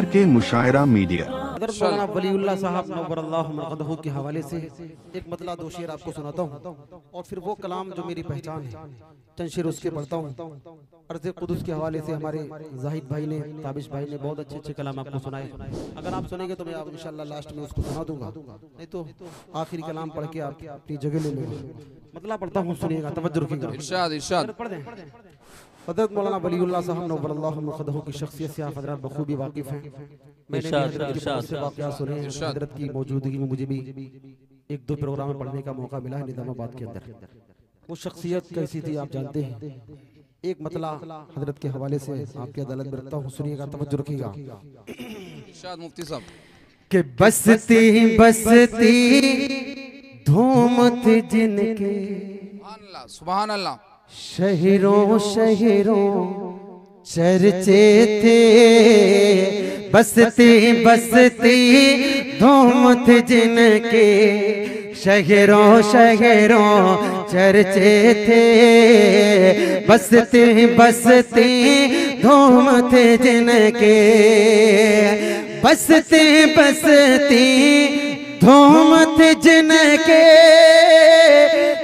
RK मुशायरा media. हज़रत मौलाना वलीउल्लाह साहब नव्वरल्लाहु मरक़दहू के हवाले से एक मतला दो शेर आपको सुनाता हूँ और फिर वो कलाम जो मेरी पहचान है चंद शेर उसके पढ़ता हूँ। अर्ज़ कुदुस के हवाले से हमारे जाहिद भाई ने, ताबिश भाई ने बहुत अच्छे अच्छे कलाम आपको सुनाए। अगर आप सुनेंगे तो मैं आप इंशाअल्लाह लास्ट में उसको सुना दूंगा, नहीं तो आखिरी कलाम पढ़ के आप अपनी जगह ले लो। मतलब पढ़ता हूँ, सुनिएगा, तवज्जो रखिएगा। इरशाद इरशाद पढ़ दें। हज़रत मौलाना वलीउल्लाह साहब नव्वरल्लाहु मरक़दहू की शख्सियत से आप हज़रात बखूबी वाकिफ़ हैं। मैंने हज़रत के बहुत से वाक़यात सुने हैं। हज़रत की मौजूदगी में मुझे भी एक दो प्रोग्राम में पढ़ने का मौका मिला है निज़ामाबाद के अंदर। वो शख्सियत कैसी थी आप जानते हैं। एक मतला हज़रत के हवाले से आपकी अदालत में रखता हूँ, सुनिएगा, तवज्जो रखिएगा। इरशाद मुफ्ती साहब कि बसती बसती धूम थी जिनके, सुभान अल्लाह, शहरों शहरों चर्चे थे। बसती बसती धूम थी जिनके, शहरों शहरों चर्चे थे। बसती बसती धूम थे जिनके, बसती बसती धूम थे जिनके,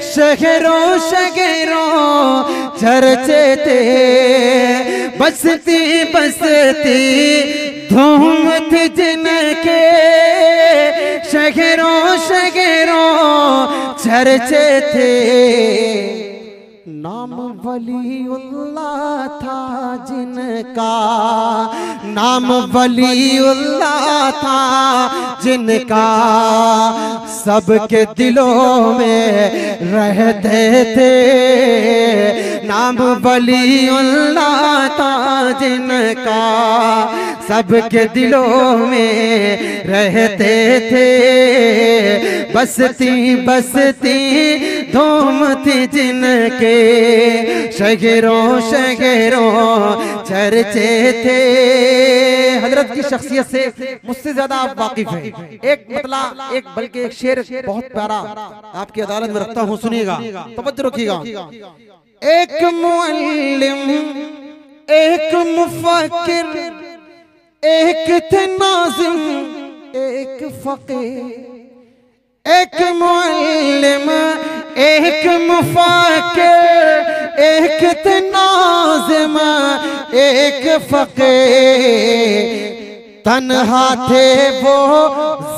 शहरों शहरों चर्चे थे। बसती बसती धूम थी जिनके, शहरों शहरों चर्चे थे। नाम वलीउल्लाह था जिनका, नाम वलीउल्लाह था जिनका, सबके दिलों में रहते थे। नाम वलीउल्लाह था जिनका, सबके दिलों में रहते थे। बसती बसती धूम थी जिनके, शहरों शहरों चर्चे थे। हजरत की शख्सियत से मुझसे ज्यादा आप वाकिफ हैं। एक मतला, एक बल्कि एक शेर बहुत प्यारा आपकी अदालत में रखता हूँ, सुनिएगा, तवज्जो रखिएगा। एक मुअल्लिम, एक मुफक्किर, एक थे नाज़िम, एक फ़क़ीह। एक मुअल्लिम, एक मुफक्किर, एक थे नाज़िम, एक फ़क़ीह। तन्हा थे वो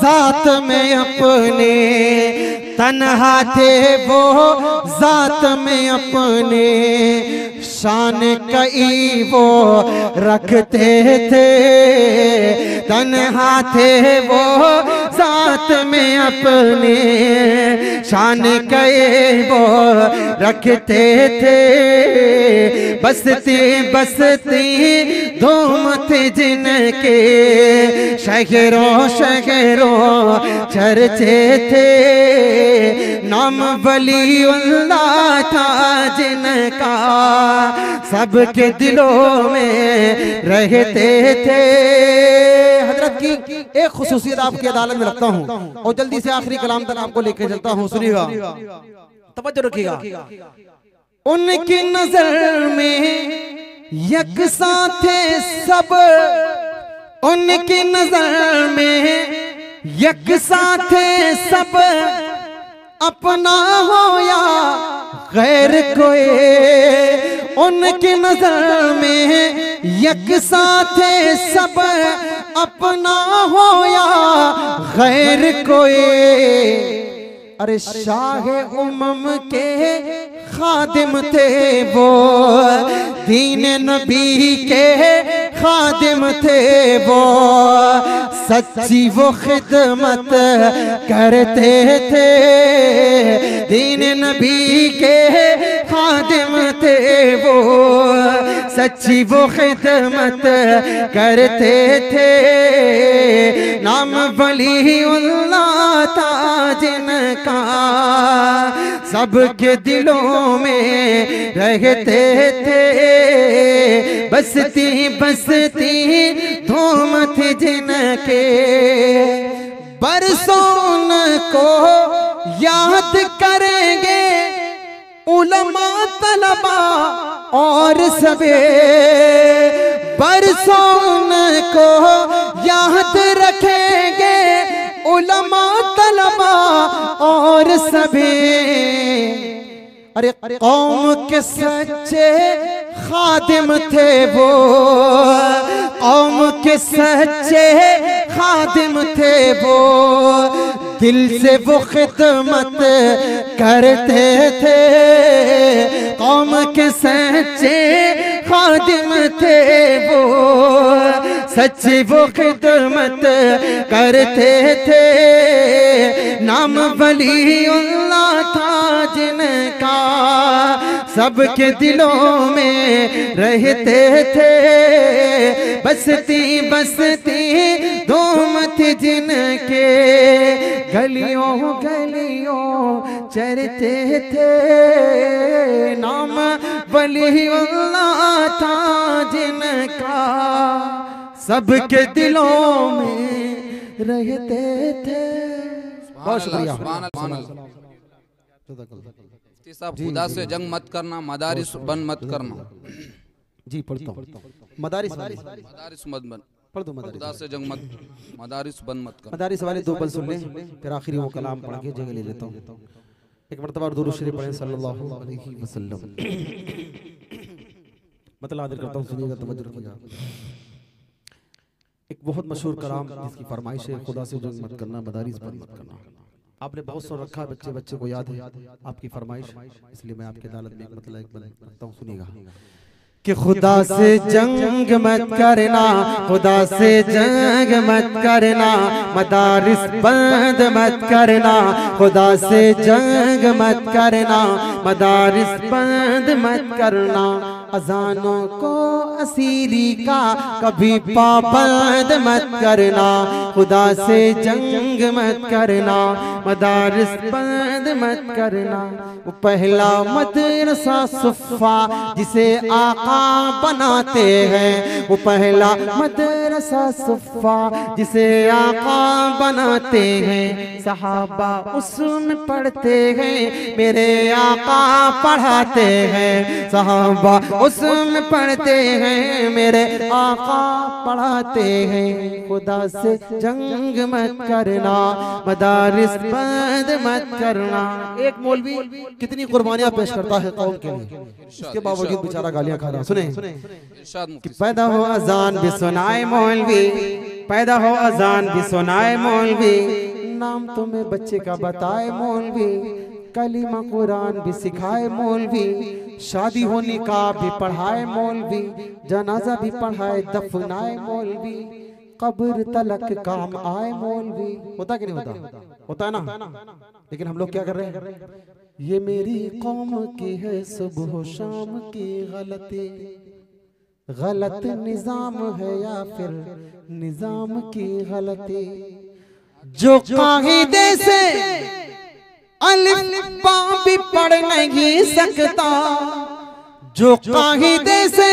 ज़ात में अपने, तन्हा थे वो ज़ात में अपने, शान कई वो रखते थे। तन्हा थे वो ज़ात में अपने, शान कई वो रखते थे। बसती बसती धूम थी जिनके, शहरों शहरों चर्चे थे। नाम वलीउल्लाह था जिनका, सबके दिलों में रहते थे। हजरत की एक खुसूसियत आपकी अदालत में रखता हूँ और जल्दी से आखिरी कलाम तक आपको लेकर चलता हूँ, सुनिएगा, तवज्जो रखिएगा। उनकी नजर में यकसां थे सब, उनकी नजर में यकसां थे सब, अपना हो या गैर कोई। उनकी नजर में यकसां थे सब, अपना हो या गैर कोई। अरे शाह उमम के खादिम थे वो, दीन नबी के खादिम थे वो। सच्ची वो खिदमत करते थे, दीन नबी के खादिम थे वो। सच्ची वो खिदमत करते थे। नाम वलीउल्लाह था जिनका, सबके दिलों में रहते थे। बसती बसती धूम थी जिनके, बरसों को याद करेंगे उलमा तलबा और सबे बरसों को याद रखेंगे। उलमा तलबा और सबे अरे कौम के सच्चे खादिम थे वो, कौम के सच्चे खादिम थे वो, दिल से वो खिदमत करते थे। कौम के सच्चे खादिम थे वो, सच्ची वो खिदमत करते थे। नाम वलीउल्लाह था जिनका, सबके दिलों में रहते थे। बसती बसती धूम थी जिनके, गलियों गलियों चरते थे। नाम वलीउल्लाह था जिनका, सबके दिलों में रहते थे। बहुत शुक्रिया। खुदा से जंग मत करना, मदारिस बन मत करना। जी पढ़ता हूँ। मदारिस मत बन, पढ़ दो। खुदा से जंग मत, मदारिस बन मत करना। मदारिस वाले दो बल सुन लें, फिर आखिरी वो कलाम पढ़ के जगह ले लेता हूँ। एक मरतबा दुरूद शरीफ पढ़ें सल्लल्लाहु अलैहि वसल्लम। मतलब आदर करता हूँ, सुनिएगा, तवज्जो रखिएगा। एक बहुत मशहूर कलाम जिसकी फरमाइश है, खुदा से जंग मत करना, मदारिस बन मत करना। आपने बहुत सुन रखा है, बच्चे बच्चे को याद है आपकी फरमाइश, इसलिए मैं आपकी अदालत में एक मतलब एक बल रखता हूँ, सुनिएगा। कि खुदा से जंग मत करना, खुदा से जंग मत करना, मदारिस बंद मत करना। खुदा से जंग मत करना, मदारिस बंद मत करना। अजानों को असीरी का कभी पाबंद मत करना। खुदा से जंग मत करना, मदारिस बंद मत करना। वो पहला मदरसा सुफ़ा जिसे आका बनाते हैं, वो पहला मदरसा सुफ़ा जिसे आका बनाते हैं। सहाबा उसमें पढ़ते हैं, मेरे आका पढ़ाते हैं। सहाबा उसमें पढ़ते हैं, मेरे आका पढ़ाते हैं। खुदा से जंग मत करना, मदारिस बंद मत करना। एक मौलवी कितनी कुर्बानियां पेश करता है कौम के लिए, इसके बावजूद बेचारा गालियां खा रहा है। सुने कि पैदा हो अजान भी सुनाए मौलवी, पैदा हो अजान भी सुनाए मौलवी। नाम तुम्हें बच्चे का बताए मौलवी, कलीमा कुरान भी सिखाए मौलवी। शादी हो निकाह भी पढ़ाए मौलवी, जनाजा भी पढ़ाए दफनाए मौलवी। कब्र तलक काम आए मौलवी। होता कि नहीं होता? होता है ना। लेकिन हम लोग क्या कर रहे हैं? ये मेरी कौम की है सुबह शाम की गलती, गलत निजाम है या फिर निजाम की गलती। जो कायदे से अलिफ बा भी पढ़ नहीं सकता, जो कायदे से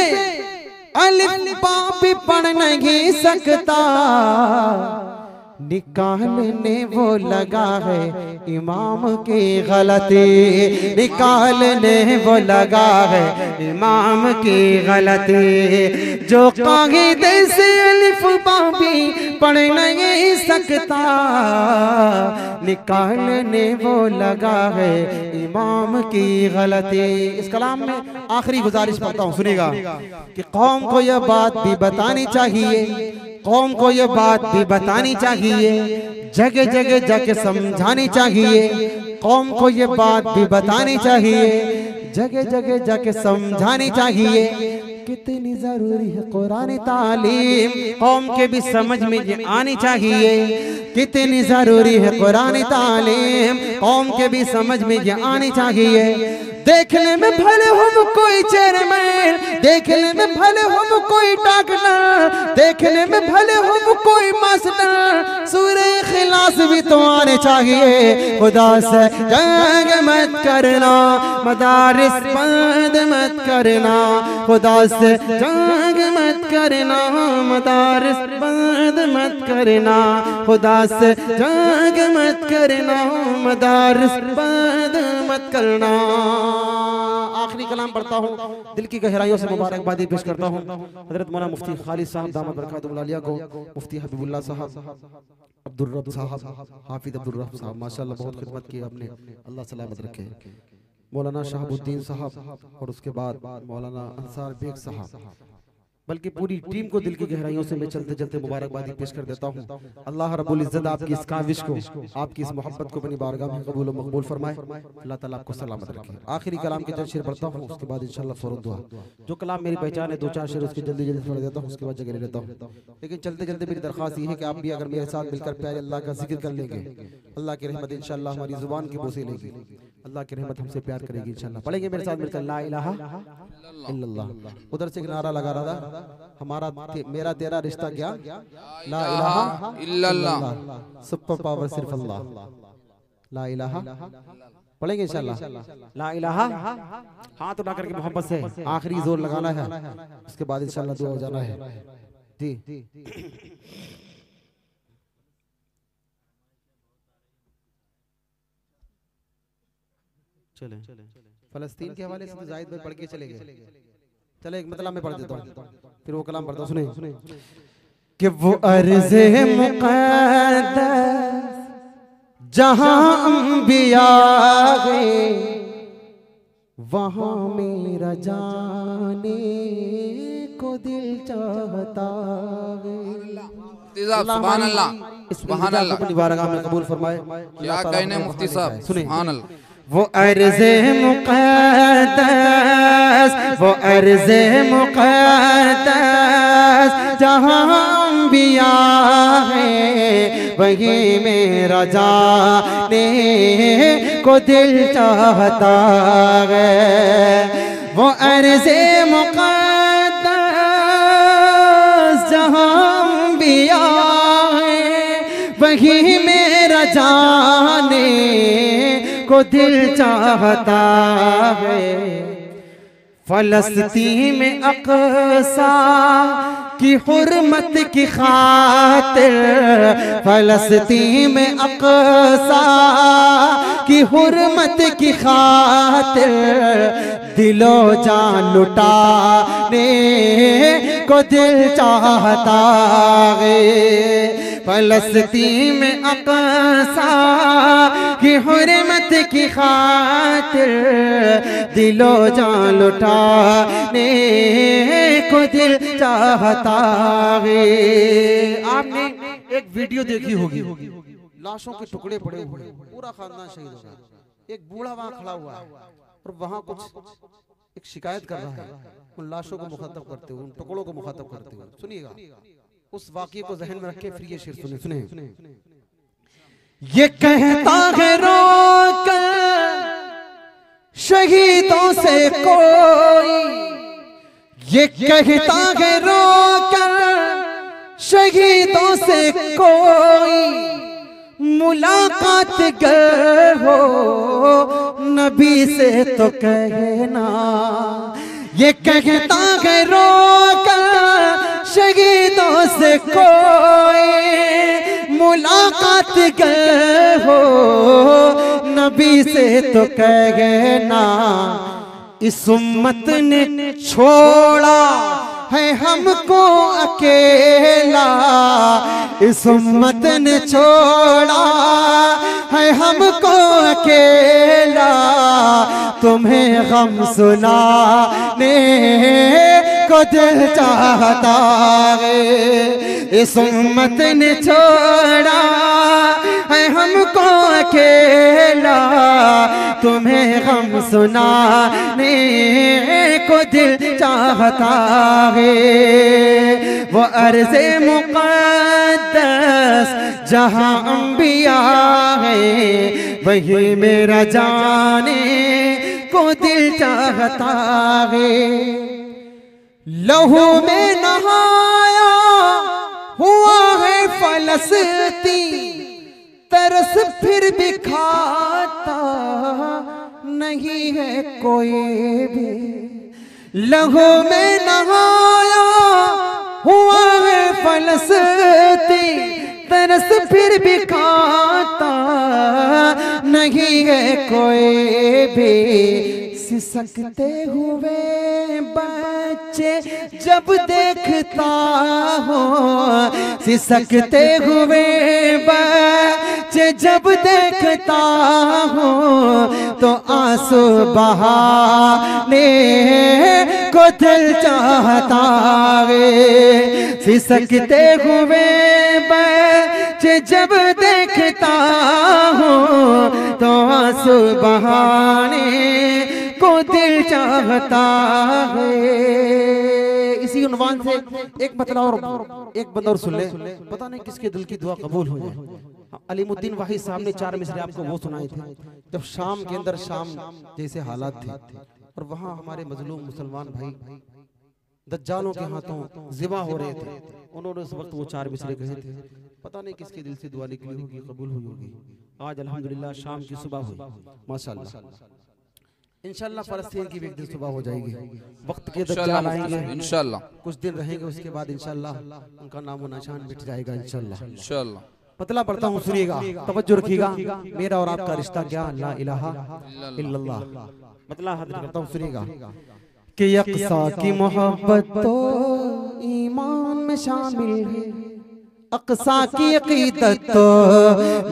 अलिफ बा भी पढ़ नहीं सकता, निकालने वो लगा है इमाम की गलती। निकालने वो लगा है इमाम की गलती। जो कायदे से अलिफ बा भी पढ़ नहीं सकता, निकालने वो लगा है इमाम की गलती। इस कलाम में आखिरी गुजारिश करता हूँ, सुनिएगा कि कौम को यह बात भी बतानी चाहिए, कौम को ये बात भी बतानी चाहिए, जगह जगह जाके समझानी चाहिए। कौम को ये बात भी बतानी चाहिए, जगह जगह जाके समझानी चाहिए। कितनी जरूरी है कुरानी तालीम, कौम के भी समझ में ये आनी चाहिए। कितनी जरूरी है कुरानी तालीम, कौम के भी समझ में ये आनी चाहिए। देखने में भले हम कोई चेयरमैन, देखने में भले हम कोई डॉक्टर, देखने में भले हम कोई मास्टर, सूरह इखलास भी तो आने चाहिए। खुदा से जंग मत करना, मदारिस बंद मत करना। खुदा से जंग मत करना, मदारिस बंद मत करना। खुदा से जंग मत करना, मदारिस बंद मत करना। आखिरी कलाम पढ़ता हूँ, दिल की गहराइयों से मुबारकबादी पेश करता हूँ हजरत मौलाना मुफ्ती खालिद साहब दामद बरकातुहुल आलिया को, मुफ्ती हबीबुल्लाह साहब, अब्दुल रब साहब, हाफिज अब्दुल रब साहब, माशाअल्लाह बहुत खिदमत की आपने, अल्लाह सलामत रखे। मौलाना शहाबुद्दीन साहब और उसके बाद मौलाना अंसार बेग साहब, बल्कि पूरी टीम को दिल की गहराइयों से मैं चलते चलते मुबारकबादी पेश कर देता हूँ। अल्लाह रब्बुल इज्जत आपकी इस काविश को, आपकी इस मोहब्बत को अपनी बारगाह में कबूल और मकबूल फरमाए। अल्लाह ताला आपको सलामत रखे। आखिरी कलाम के चंद शेर पढ़ता हूँ, उसके बाद इंशाल्लाह फौरन दुआ। जो कलाम मेरी पहचान है, दो चार शेर उसके जल्दी जल्दी पढ़ देता हूँ, उसके बाद जगह लेता हूँ। लेकिन चलते चलते मेरी दरख्वास्त ये है कि आप भी अगर मेरे साथ मिलकर प्यारे अल्लाह का जिक्र कर लेंगे, अल्लाह की रहमत इंशाल्लाह हमारी जुबान की बोसे लेगी, अल्लाह की रहमत हमसे प्यार करेगी इंशाल्लाह। पढ़ेंगे मेरे साथ मिलकर ला इलाहा इल्लल्लाह। उधर से एक नारा लगा रहा था, हमारा मेरा तेरा रिश्ता क्या, ला इलाहा इल्लल्लाह, सुपर पावर सिर्फ अल्लाह, ला इलाहा। पढ़ेंगे इंशाल्लाह ला इलाहा, हाथ उठा करके मोहब्बत से आखिरी जोर लगाना है, उसके बाद इंशाल्लाह दुआ हो जाना है जी। चले फलस्तीन के हवाले से तो जाहिद भाई पढ़ के चले गए, चले एक मतलब मैं पढ़ देता हूँ, फिर वो कलाम पढ़ता हूँ। सुने कि वो अर्ज़े मुक़द्दस जहाँ अंबिया गए, वहाँ मेरा जाने को दिल चाहता है। सुभान अल्लाह, सुभान अल्लाह, अपनी बारगाह में कबूल फरमाए। क्या कहने मुफ्ती साहब, सुभान अल्लाह। वो अर्ज़े मुक़द्दस, वो अर्ज़े मुक़द्दस जहाँ अंबिया है, वही मेरा जाने को दिल चाहता है। वो अर्ज़े मुक़द्दस जहाँ अंबिया है, वही मेरा जाने को दिल चाहता है। फलस्तीन में अक़सा की हुर्मत की खातिर, फलस्तीन में अक़सा की हुर्मत की खातिर, दिलो जान लुटाने को दिल चाहता है। फलस्तीन में अक़सा की हुर्मत की खातिर, दिलो जान लुटाने को दिल चाहता है। आपने एक वीडियो देखी होगी, लाशों के टुकड़े पड़े हुए, पूरा खानदान शहीद हो गया। एक बूढ़ा वहां खड़ा हुआ है और वहां कुछ एक शिकायत कर रहा है, उन लाशों को मुखातब करते हुए, उन टुकड़ों को मुखातब करते हुए। सुनिएगा, उस वाक़ये को ज़हन में रखे, फिर ये शेर सुने। सुने ये कहता है रोकर शहीदों से कोई, ये कहता है रोकर शहीदों से कोई, मुलाकात गर हो नबी से तो कहना। ये कहता है रोकर शहीदों से कोई, मुलाकात गर हो नबी से तो कहना। इस उम्मत ने छोड़ा है हमको अकेला, इस उम्मत ने छोड़ा है हमको अकेला, तुम्हें गम सुनाने को दिल चाहता है। इस उम्मत ने छोड़ा है हमको अकेला, तुम्हें गम सुनाने को दिल चाहता है। वो अर्ज़े मुक़द्दस जहाँ अंबिया है, वही मेरा जाने को दिल चाहता है। लहू में नहाया हुआ है फलस्तीन, तरस फिर भी खाता नहीं है कोई भी। लहू में नहाया हुआ है फलस्तीन, तरस फिर भी खाता नहीं है कोई भी। सिसकते हुए बच्चे जब देखता हूँ, सिसकते हुए बच्चे जब देखता हूँ तो आंसू बहाने को दिल चाहता है। सिसकते हुए बच्चे जब देखता हूँ तो आंसू बहाने को दिल चाहता है। इसी उन्वान से एक मतलब और एक बंदा और सुन ले, पता नहीं किसके दिल की दुआ कबूल हो जाए। अलीमुद्दीन वाहिद साहब ने 4 मिसरे आपको वो सुनाए थे जब शाम के अंदर शाम जैसे हालात थे और वहाँ हमारे मजलूम मुसलमान भाई दज्जालों के हाथों ज़िबा हो रहे थे। उन्होंने उस वक्त वो 4 मिसरे कहे थे। पता नहीं किसके दिल से दुआ निकली होगी, कबूल हुई होगी। आज अल्हम्दुलिल्लाह शाम की सुबह हुई माशाअल्लाह। इंशाअल्लाह फ़लस्तीन की भी एक दिन सुबह हो जाएगी। वक्त के दज्जाल आएंगे इंशाअल्लाह, कुछ दिन रहेंगे, उसके बाद इंशाअल्लाह उनका नामो निशान मिट जाएगा इंशाअल्लाह। इंशाअल्लाह पतला पढ़ता हूँ, सुनिएगा, तवज्जो रखिएगा। मेरा और आपका रिश्ता क्या? ला इलाहा इल्लल्लाह। मतलब हद करता हूँ, सुनिएगा कि यक़सा की मोहब्बत तो ईमान में शामिल है, अक़सा की अक़ीदत तो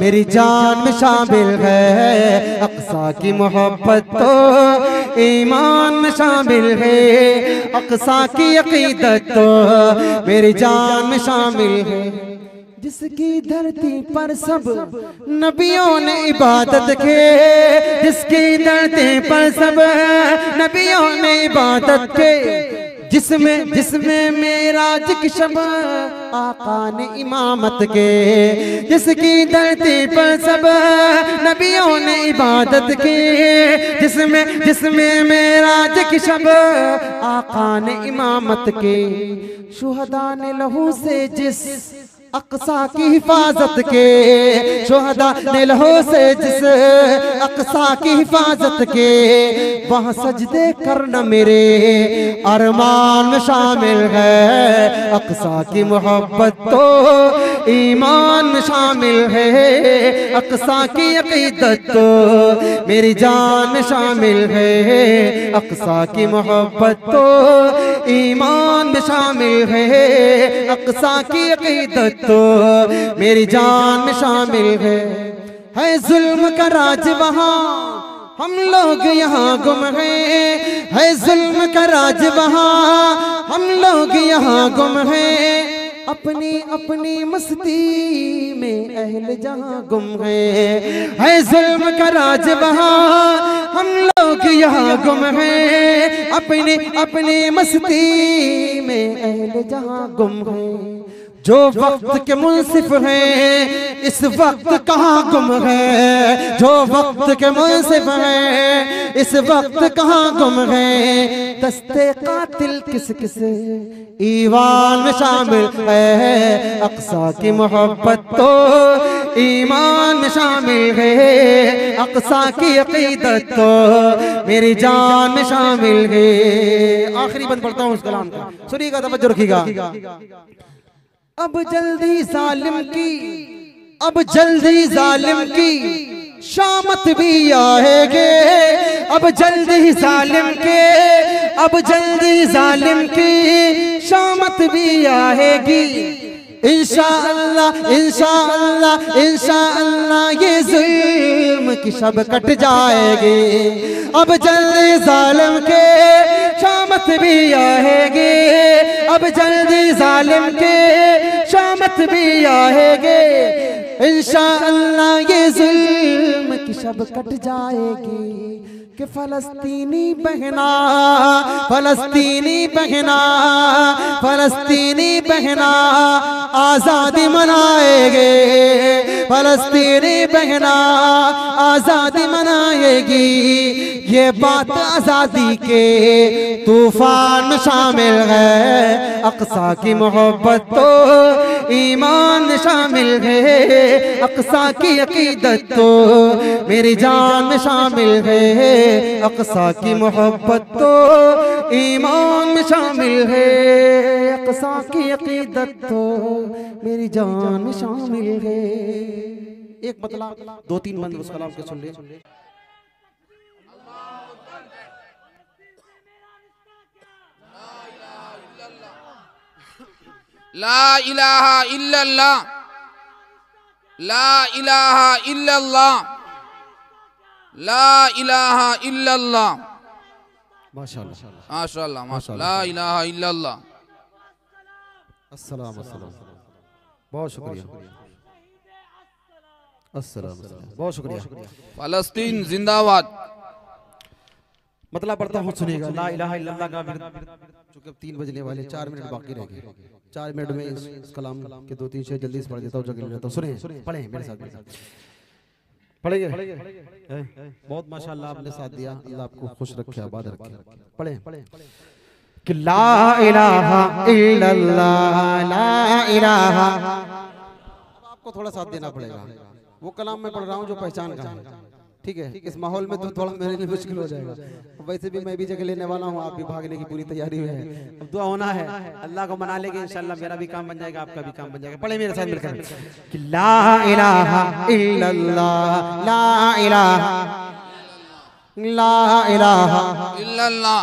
मेरी जान में शामिल है। अक़सा की मोहब्बत तो ईमान में शामिल है, अक़सा की अक़ीदत तो मेरी जान में शामिल है। जिसकी धरती पर सब नबियों ने इबादत की, जिसकी धरती पर सब नबियों ने इबादत की, जिसमें मेराज की शब आका ने इमामत के, जिसकी धरती पर सब नबियों ने इबादत की, जिसमें मेराज की शब आका ने इमामत के। शुहदा ने लहू से जिस अक़सा की हिफाजत के, शुहदा ने लहू से जिस अक़सा की हिफाजत के, वहाँ सजदे करना मेरे अरमान में शामिल है। अक़सा की मोहब्बत तो ईमान में शामिल है, अक़सा की अक़ीदत तो मेरी जान में शामिल है। अक़सा की मोहब्बत तो ईमान में शामिल है, अक़सा की अक़ीदत तो मेरी जान में शामिल है। जुल्म का राज वहाँ, हम लोग यहाँ गुम है जुल्म का राज वहाँ, हम लोग यहाँ गुम हैं। अपनी अपनी मस्ती में अहल जहाँ गुम है जुल्म का राज वहाँ, हम लोग यहाँ गुम हैं। अपनी अपनी मस्ती में अहल जहाँ गुम है। जो वक्त के मुंसिफ हैं इस वक्त कहाँ गुम है, जो वक्त के मुंसिफ हैं इस वक्त कहाँ गुम है। दस्ते कातिल किस किस ईवान में शामिल है, अक़सा की मोहब्बत तो ईमान में शामिल है। अक़सा की अक़ीदत तो मेरी जान में शामिल है। आखिरी बंद पढ़ता हूँ उस कलाम का, सुनिएगा, तवज्जो रखिएगा। अब जल्दी जालिम की, अब जल्दी जालिम की शामत भी आएगे। अब जल्दी जालिम के, अब जल्दी जालिम की शामत भी आएगी। इंशाअल्लाह इंशाअल्लाह इंशाअल्लाह ये जुल्म की शब कट जाएगी। अब जल्दी जालिम के शामत भी आएगी, अब जल्दी जालिम के शामत भी आएगी। इंशाअल्लाह ये जुल्म की शब कट जाएगी। कि फलस्तीनी बहना, फलस्तीनी बहना, फलस्तीनी बहना आजादी मनाएगे। फलस्तीनी बहना आजादी मनाएगी। ये बात आजादी के तूफान में शामिल है। अक़सा की मोहब्बत तो ईमान में शामिल है। अक़सा की अक़ीदत तो मेरी जान में शामिल है। अक़सा की मोहब्बत तो ईमान में शामिल है। अक़सा की अक़ीदत तो मेरी जान में शामिल है। एक मतलब 2-3 बंद उस कलाम के सुन ले। ला इलाहा इल्लल्लाह, ला इलाहा इल्लल्लाह, ला इलाहा इल्लल्लाह। माशाअल्लाह माशाअल्लाह माशाअल्लाह। ला इलाहा इल्लल्लाह। अस्सलाम अस्सलाम, बहुत शुक्रिया। अस्सलाम बहुत शुक्रिया। फलस्तीन जिंदाबाद। मतलब पढ़ता हूँ, सुनिएगा। ला इलाहा इल्लल्लाह का चूंकि 3 बजने वाले, 4 मिनट बाकी रह गए। 4 मिनट में इस कलाम के 2-3 शेर जल्दी से पढ़ देता हूँ, जगह लेता हूँ। सुनिए, पढ़ें मेरे साथ, पढ़ेंगे। बहुत माशाअल्लाह आपने साथ दिया, अल्लाह आपको खुश रखे, आबाद रखे। पढ़ें कि ला इलाहा इल्लल्लाह, ला इलाहा। अब आपको थोड़ा साथ देना पड़ेगा। वो कलाम मैं पढ़ रहा हूँ जो पहचान का है, ठीक है। इस माहौल में तो थोड़ा मेरे लिए मुश्किल हो जाएगा। वैसे भी मैं भी जगह लेने वाला हूँ, आप भी भागने की पूरी तैयारी में है। अब दुआ होना है, अल्लाह को मना लेंगे इंशाल्लाह। मेरा भी काम बन जाएगा, आपका भी काम बन जाएगा। पढ़े मेरे साथ मिलकर कि ला इलाहा इल्लल्लाह, ला इलाहा, ला इलाहा इल्लल्लाह।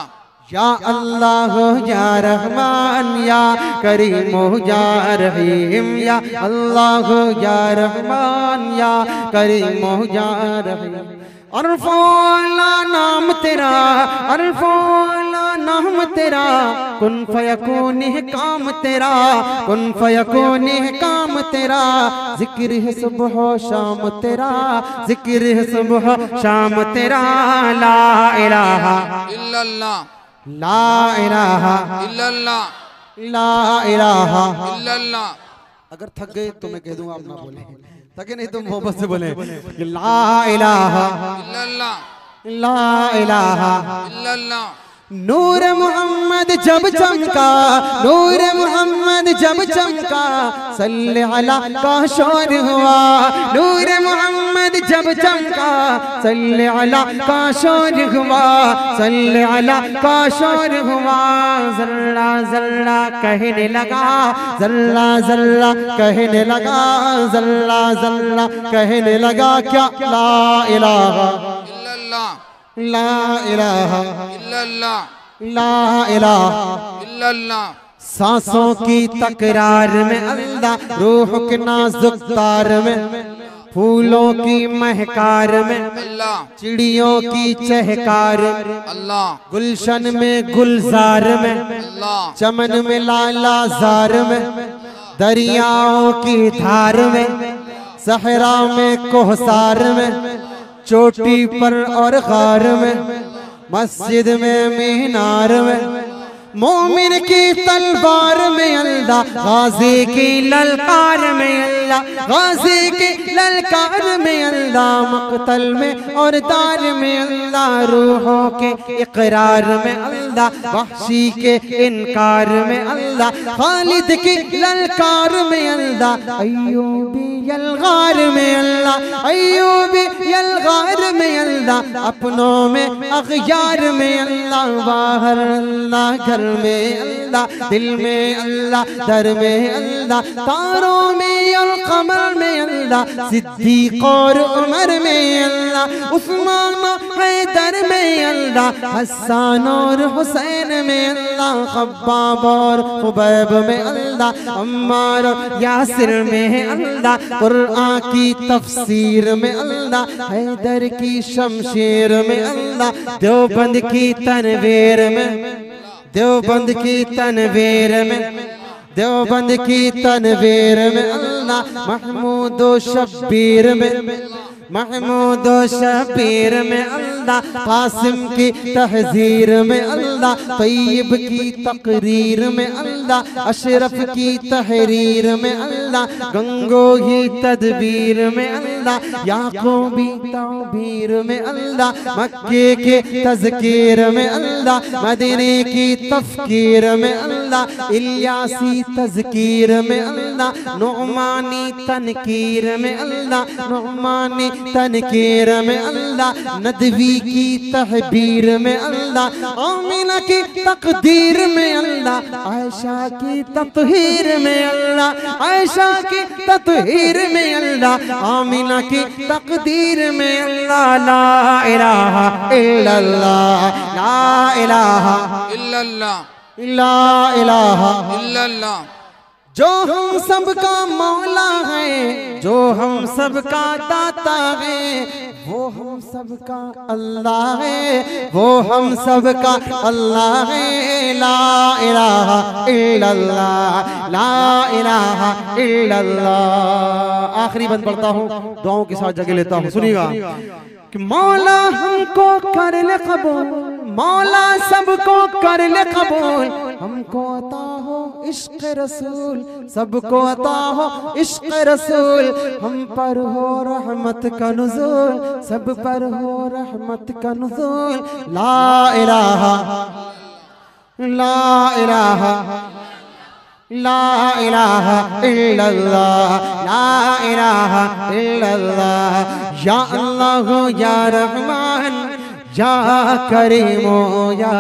या अल्लाह या रहमान या करीम या रहीम, या अल्लाह या रहमान या करीम या रहीम। अरफोला नाम तेरा, अरफोला नाम तेरा, कुन फयकून काम तेरा, कुन फयकून काम तेरा। जिक्र है सुबह शाम तेरा, जिक्र है सुबह शाम तेरा। ला इलाहा इल्लल्लाह, ला इलाहा इल्लल्लाह, ला इलाहा इल्लल्लाह। अगर थक गए तो मैं कह दूंगा, आप ना बोले। थके नहीं तो मोहब्बत से बोले कि ला इलाहा इल्लल्लाह, ला इलाहा। इल्लल्लाह। नूर मोहम्मद जब चमका, नूर मोहम्मद जब चमका, सल्ले अला का शोर हुआ। नूर मोहम्मद जब चमका, सल्ले अला का शोर हुआ, सल्ले अला का शोर हुआ। जल्ला जल्ला कहने लगा, जल्ला जल्ला कहने लगा, जल्ला जल्ला कहने लगा। क्या ला इलाहा इल्लल्लाह, ला इलाहा इल्लल्लाह, ला इलाहा। इल्लल्लाह। सांसों की तकरार में अल्लाह, रूह के नाजुक तार में, फूलों की महकार में अल्लाह, चिड़ियों की चहकार, अल्लाह, गुलशन में गुलजार में, अल्लाह, चमन में लालाजार में, दरियाओं की धार में, सहरा में कोहसार में, चोटी पर और गार में, मस्जिद में मीनार में, मोमिन की तलवार में अल्लाह, गाजी की ललकार में अल्लाह, गाजी की ललकार में अल्लाह, मक़तल में और दार में अल्लाह, रूहों के इकरार में अल्लाह, वहशी के इनकार में अल्लाह, खालिद की ललकार में अल्लाह, अय्यूबी यलगार में अल्लाह, अय्यूबी यलगार में अल्लाह, अपनों में अग़यार में अल्लाह, बाहर अल्लाह, घर में अल्लाह, दिल में अल्लाह, दर में अल्लाह, तारों में और कमर में अल्लाह, सिद्दीक़ और उमर में अल्लाह, उस्मान हैदर में अल्लाह, हसन और हुसैन में अल्लाह, खब्बाब और खुबैब में अल्लाह, अम्मार और यासिर में अल्लाह, कुरान की तफसीर में अल्लाह, हैदर की शमशीर में अल्लाह, देवबंद की तनवीर में, देवबंद की तनवीर में, देवबंद की तनवीर में अल्लाह, महमूद व शब्बीर में, महमूद व शब्बीर में अल्लाह, कासिम की तहजीर में अल्लाह, तैयब की तकरीर में अल्लाह, अशरफ की तहरीर में अल्लाह, गंगोही तदबीर में अल्लाह, याकूबी तौबीर में अल्लाह, मक्के के तज़कीर में अल्लाह, मदीने की तफ़कीर में अल्लाह, इलियासी तज़कीर में अल्लाह, नुअमानी तनकीर में अल्लाह, नुअमानी तनकीर में अल्लाह, नदवी की तहबीर में अल्लाह, आमिना की तकदीर में अल्लाह, आयशा की ततहीर में अल्लाह, आयशा की ततहीर में अल्लाह, आमिना की तकदीर में अल्लाह। ला इलाहा इल्लल्लाह, ला इलाहा इल्लल्लाह, ला इलाहा इल्लल्लाह, जो हम सबका मौला है, जो हम सबका दाता है, वो हम सबका अल्लाह है, वो हम सबका अल्लाह है। ला इलाहा इल्लल्लाह, ला इलाहा इल्लल्लाह। आखिरी बंद पढ़ता हूँ, दुआओं के साथ जगह लेता हूँ, सुनिएगा कि मौला हमको कर ले कबूल, मौला सबको कर ले कबूल, हमको अता हो इश्क रसूल, सबको अता हो इश्क रसूल, हम पर हो रहमत का नुज़ूल, सब पर हो रहमत का नुज़ूल। ला इलाहा, ला इलाहा, ला इलाहा इल्लल्लाह, ला इलाहा इल्लल्लाह। या अल्लाह या रहमान या करीमो या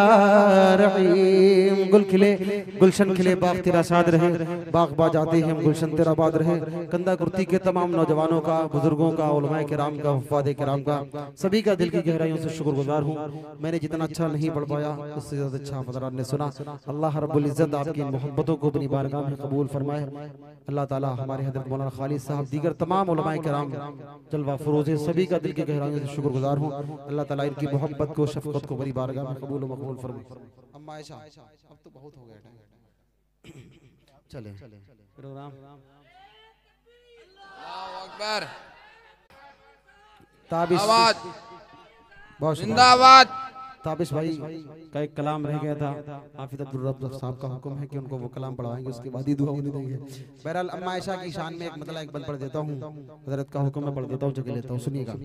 रहीम। गुल खिले गुलशन खिले, बाग तेरा शाद रहे, बाग बाज आते ही हम गुलशन तेरा बाद रहे। कंधा कुर्ती के तमाम नौजवानों का, बुजुर्गों का, उलमाए किराम का, हुफ़ाज़े किराम का, सभी का दिल की गहराइयों से शुक्रगुजार हूँ। मैंने जितना अच्छा नहीं पढ़ पाया उससे ज़्यादा अच्छा हज़रात ने सुना। अल्लाह रब्बुल इज़्ज़त आपकी मोहब्बतों को अपनी बारगाह में कबूल फरमाए। अल्लाह ताला हमारे हज़रत मौलाना खालिद साहब, दीगर तमाम उलमाए किराम, जलवा फरोज़े, सभी का दिल की गहराइयों से शुक्रगुजार हूँ। अल्लाह ताला इनकी मोहब्बत को, शफ़क़त को बड़ी बारगाह में कबूल व मक़बूल फरमाए। अम्मा आयशा, अब तो बहुत हो गया टाइम, चले प्रोग्राम। अल्लाहु अकबर, ताबिश, आवाज, बहुत जिंदाबाद। ताबिश भाई का एक कलाम रह गया था, हाफिज़ अब्दुल रब्ब साहब का हुक्म है कि उनको वो कलाम पढ़वाएंगे, उसके बाद ही दुआ उन्हें देंगे। बहरहाल अम्मा आयशा की शान में एक मतलब एक बंद पढ़ देता हूँ, हज़रत का हुक्म में पढ़ देता हूँ, जगह लेता हूँ, सुनिएगा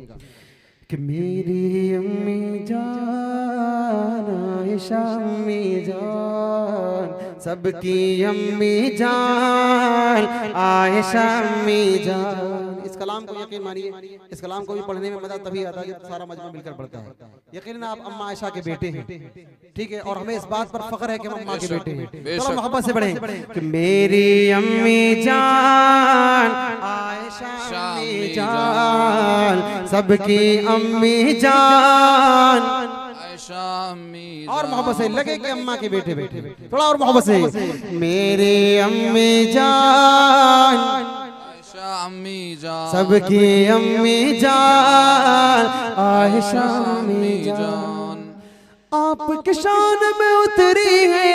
कि मेरी अम्मी जान, आयशा अम्मी जान, सबकी अम्मी जान, आयशा अम्मी जान। इस कलाम को यकीन मानिए, इस कलाम को भी पढ़ने में मजा तभी आता है जब सारा मजमा मिलकर पढ़ता है। यकीनन आप अम्मा आयशा के बेटे हैं, ठीक है, और हमें इस बात पर फख्र है कि हम अम्मा के बेटे हैं। चलो मोहब्बत से पढ़ें कि मेरी अम्मी जान, आयशा अम्मी जान, सबकी अम्मी जान, आयशा अम्मी जान। और मोहब्बत से लगे कि अम्मा के बेटे बेटे, थोड़ा और मोहब्बत से, मेरी अम्मी जान, आयशा अम्मी जान, सबकी अम्मी जान, आयशा अम्मी जान। आपकी शान में उतरी है,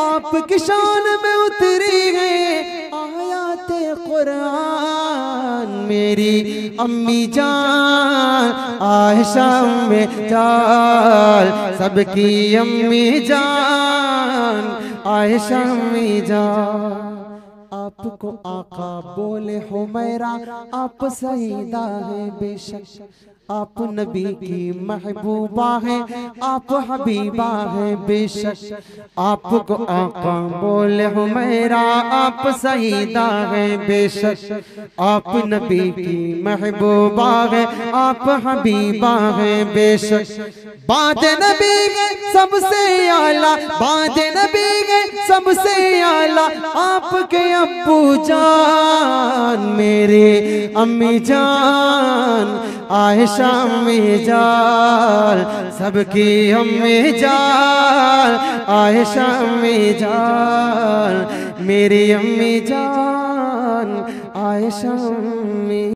आपकी शान में उतरी है आयाते कुरान। मेरी अम्मी जान, आयशा अम्मी जान, सबकी अम्मी जान, आयशा अम्मी जान। आपको आका बोले हुमैरा, आप सईदा है बेशक, आप नबी की महबूबा है, आप हबीबा है बेशक। आपको आका बोले हुमैरा, आप सईदा है बेशक, आप नबी की महबूबा है, आप हबीबा है बेशक। बाद नबी के सबसे आला, बाद नबी के सबसे आला, आपके अब्बू जान, मेरे अम्मी जान, आयशा अम्मी जान, सबकी अम्मी जान, आयशा अम्मी जान, मेरी अम्मी जान, आयशा अम्मी